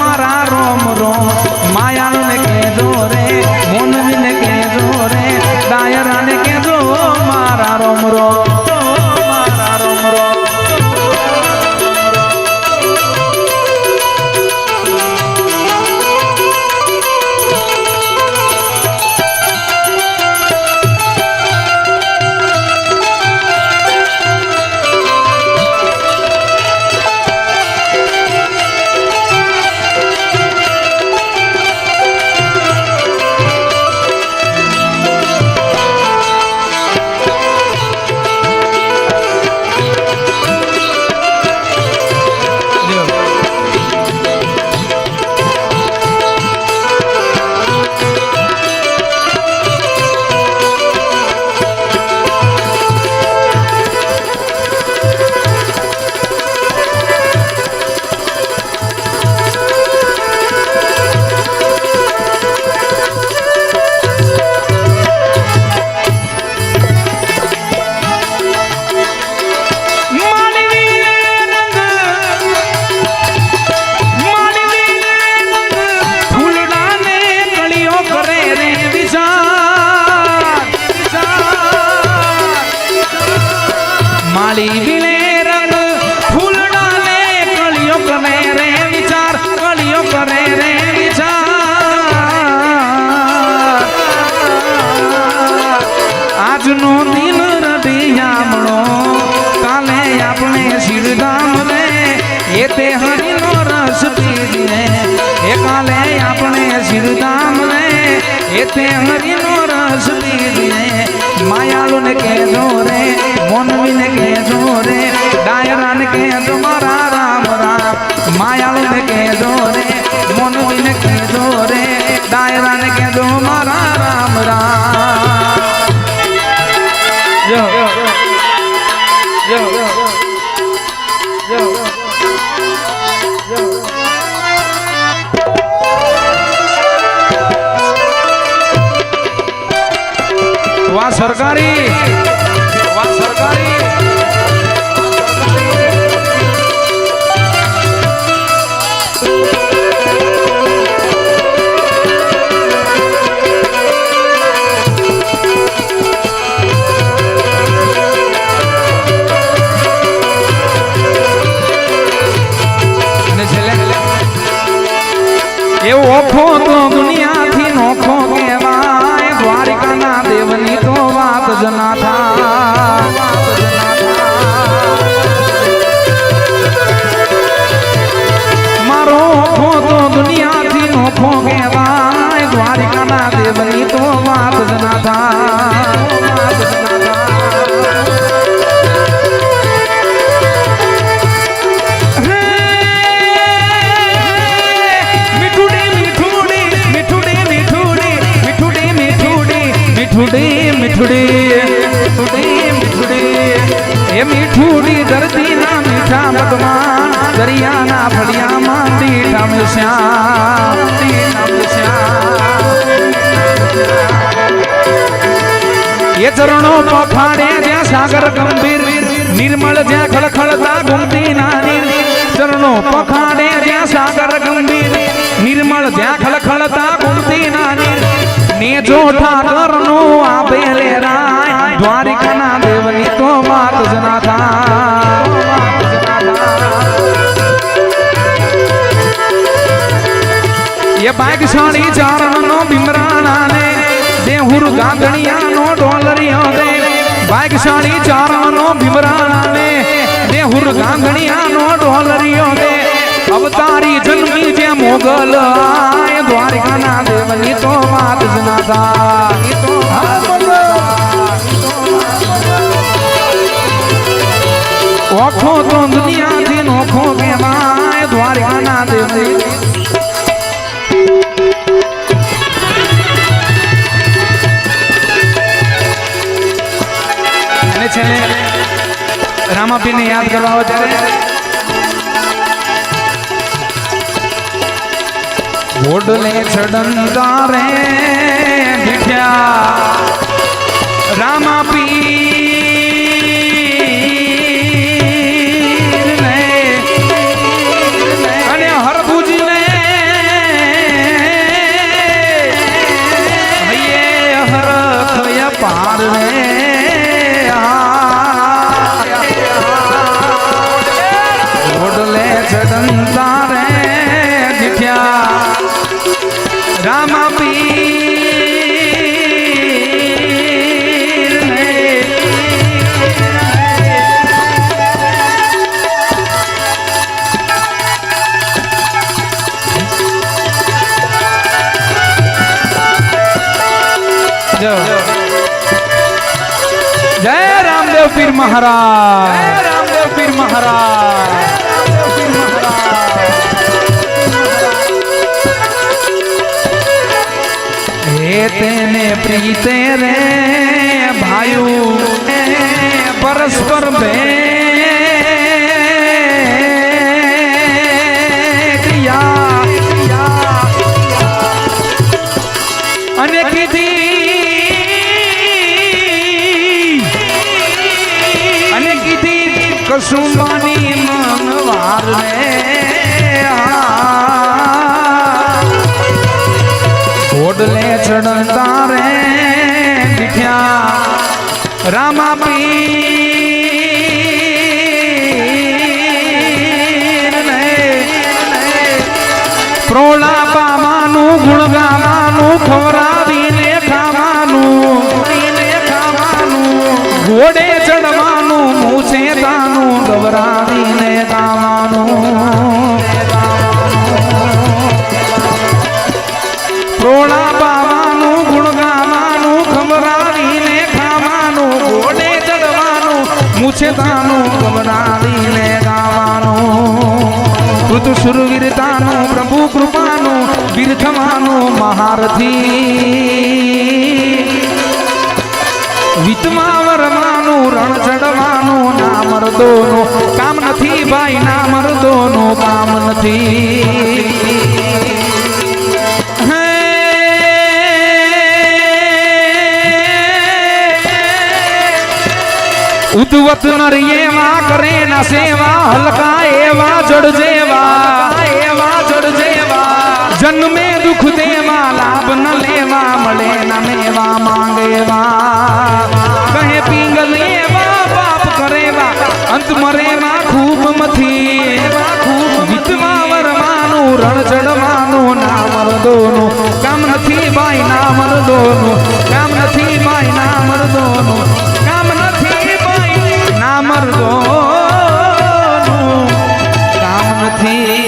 મારા રોમ રોમ માયાળુ ને કેજો રે મોનવી ને કેજો રે ડાયરા ને કેજો મારા રોમ રોમ મારા રોમ રોમ માલી વિલે રંગ ફૂલડા ને કળિયો કરે રે વિચાર કળિયો કરે રે વિચાર આજનો દિન રડિયામણો કાલે આપણે શિરધામ રે એ તે હરિનો રસ પીને એ કાલે આપણે શિરધામ રે એ તે હરિનો રસ પીને માયાળુ ને કેજો રે મોનવી ને કેજો રે ડાયરા ને કેજો મારા રામ રામ માયાળુ ને કેજો રે મોનવી ને કેજો રે ડાયરા ને કેજો મારા Ram Ram yo yo yo yo વાહ સરકારી વાહ સરકારી એવો ઓખો તો દુનિયાથી નોખો કહેવાય દ્વારિકાના દેવની તો વાત જ ના થાય મારો ઓખો તો દુનિયાથી નોખો કહેવાય દ્વારિકાના દેવની તો વાત જ ના થાય મીઠુડી ધરતી ના મીઠા મગમાં દરિયાના ફળિયામાં મીઠા શ્યામ એ ચરણો પફાડે જ્યાં સાગર ગંભીર નિર્મળ જ્યાં ખળખળતા ઘૂમતી નાની ચરણો પખાડે જ્યાં સાગર ગંભીર નિર્મળ જ્યાં ખળખળતા ઘૂમતી નાની ને જો ઠાકર નો આપે લે રાય દ્વારિકાના દેવની તો વાત જ ના થાય એ ભાગશાળી ચારણનો ભીમરાણા ને દેહુર ગાંગણિયાનો ડોલરિયો દે ભાગશાળી ચારણનો ભીમરાણા ને દેહુર ગાંગણિયાનો ડોલરિયો દે અવતારી જન્મી જે મોગલ આય દ્વારિકાના દેવની તો વાત જ ના થાય ઓખો તો દુનિયાથી નોખો કહેવાય દ્વારિકાના દેવની અને છેલ્લે રામાપીરને યાદ કરવા આવો ત્યારે ઓડલે ચડંદા રે દીઠ્યા રામાપીર ને અને હરભુજ ને જય રામદેવ પીર મહારાજ, જય રામદેવ પીર મહારાજ, રામદેવ પીર મહારાજ। હે તેને પ્રીતે રે ભાયુ પરસ્પર ભે અને કીધી કસુંબાની મનવાર રે ઓડલે ચડતા રે દીઠ્યા રામા પીર ને પ્રોળા પાવાનું ગુણ ગાવાનું ખવરાવીને ખાવાનું ઘોડે ચડવાનું મૂછે તાનું ગવરાવીને ગાવાનું પ્રોળા પાવાનું ગુણ ગાવાનું ખવરાવીને ખાવાનું ઘોડે ચડવાનું મૂછે તાનું ગવરાવીને ગાવાનું ઋતુ સુરવીરતાનું પ્રભુ કૃપાનું વીર થવાનું મહારથી વિતમા વરમાનું રણ ચડવાનું ના મર્દોનું કામ નથી ભાઈ ના મર્દોનું કામ નથી ઉદ્વત નર એવા કરે ના સેવા હલકા એવા જડ જેવા જન્મે દુઃખ દેવા લાભ ન લેવા મળે ના મેવા માંગેવા કહે પિંગલ એવા પાપ કરેવા અંત મરેવા ખૂબ મથી વિતવા વરવાનું રણ ચડવાનું ના મર્દોનું કામ નથી ભાઈ ના મર્દોનું કામ નથી ભાઈ ના મર્દોનું કામ નથી ભાઈ ના મર્દોનું કામ નથી